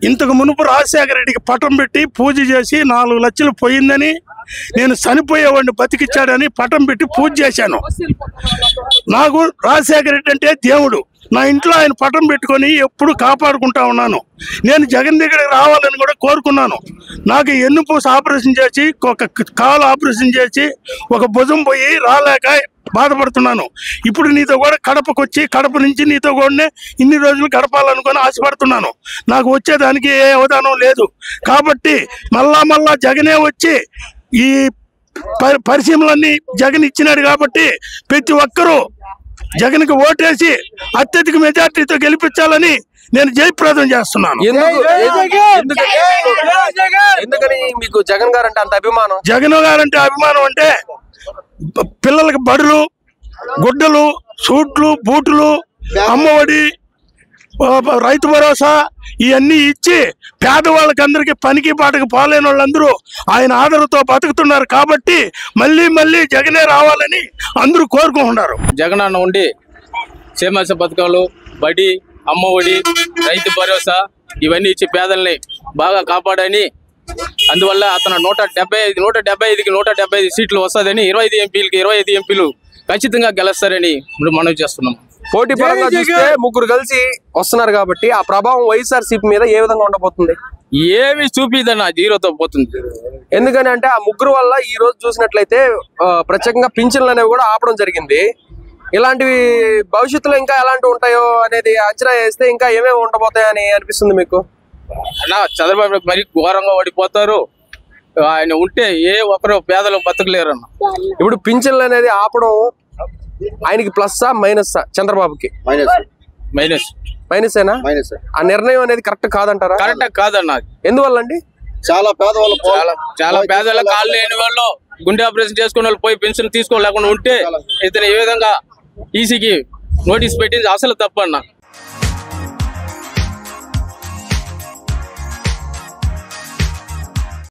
ఇంతకు మునుపు రాజశేఖర రెడ్డికి పటం పెట్టి పూజ చేసి 4 లక్షలు పోయిందని, నేను చనిపోయేవాడిని బతికిచ్చాడని పటం పెట్టి పూజ చేశాను. నాకు రాజశేఖర రెడ్డి అంటే దేవుడు. నా ఇంట్లో ఆయన పటం పెట్టుకొని ఎప్పుడు కాపాడుకుంటా ఉన్నాను. నేను జగన్ దగ్గరికి రావాలని కూడా కోరుకున్నాను. నాకు ఎన్నుపూస ఆపరేషన్ చేసి, ఒక కాలు ఆపరేషన్ చేసి, ఒక భుజం పోయి రాలేక బాధపడుతున్నాను. ఇప్పుడు నీతో కూడా కడపకు వచ్చి, కడప నుంచి నీతో కూడా ఇన్ని రోజులు గడపాలనుకొని ఆశపడుతున్నాను. నాకు వచ్చేదానికి ఏ అవధానం లేదు. కాబట్టి మళ్ళా జగనే వచ్చి ఈ పరిశ్రమలన్నీ జగన్ ఇచ్చినాడు. కాబట్టి ప్రతి ఒక్కరూ జగన్కి ఓటేసి అత్యధిక మెజార్టీతో గెలిపించాలని నేను జయప్రదం చేస్తున్నాను. ఎందుకని మీకు జగన్ గారు అంటే అంత అభిమానం? జగన్ గారు అంటే అభిమానం అంటే పిల్లలకి బడులు, గుడ్డలు, సూట్లు, బూట్లు, అమ్మఒడి, రైతు భరోసా ఇవన్నీ ఇచ్చి పేదవాళ్ళకి అందరికీ పనికి పాటకు పోలేని వాళ్ళందరూ ఆయన ఆదరణతో బతుకుతున్నారు. కాబట్టి మళ్ళీ జగనే రావాలని అందరూ కోరుకుంటున్నారు. జగన్ అన్న ఉండి క్షేమాస పథకాలు, బడి, అమ్మఒడి, రైతు భరోసా ఇవన్నీ ఇచ్చి పేదల్ని బాగా కాపాడని, అందువల్ల అతను 175కి 175 సీట్లు వస్తుందని, 25 ఎంపీలకి 25 ఎంపీలు ఖచ్చితంగా గెలుస్తారని మనం చేస్తున్నాం. పోటీ పరంగా చూస్తే ముగ్గురు కలిసి వస్తున్నారు కాబట్టి ఆ ప్రభావం వైఎస్ఆర్సీపీ మీద ఏ విధంగా ఉండబోతుంది? ఏమి చూపిదన్న, జీరోతో పోతుంది. ఎందుకని అంటే ఆ ముగ్గురు వల్ల ఈ రోజు చూసినట్లయితే ప్రత్యేకంగా పింఛన్లు అనేవి కూడా ఆపడం జరిగింది. ఇలాంటివి భవిష్యత్తులో ఇంకా ఎలాంటివి ఉంటాయో అనేది అంచనా వేస్తే ఇంకా ఏమేమి ఉండబోతాయని అనిపిస్తుంది మీకు? అలా చంద్రబాబు మరి ఘోరంగా ఓడిపోతారు. ఆయన ఉంటే ఏ ఒక్కరు పేదలు బతకలేరు అన్న. ఇప్పుడు పింఛన్లు అనేది ఆపడం ఆయనకి ప్లస్సా మైనస్సా? చంద్రబాబుకి మైనస్ ఏనా? ఆ నిర్ణయం అనేది కరెక్ట్ కాదంటారా? కరెక్ట్ కాదన్న. ఎందువల్ల అండి? చాలా పేదవాళ్ళు కాళ్ళు లేని వాళ్ళు, గుండె ఆపరేషన్ చేసుకున్న వాళ్ళు పోయి పెన్షన్ తీసుకోలేకుండా ఉంటే ఇతను ఏ విధంగా ఈసీకి నోటీస్ పెట్టింది అసలు తప్పన్న.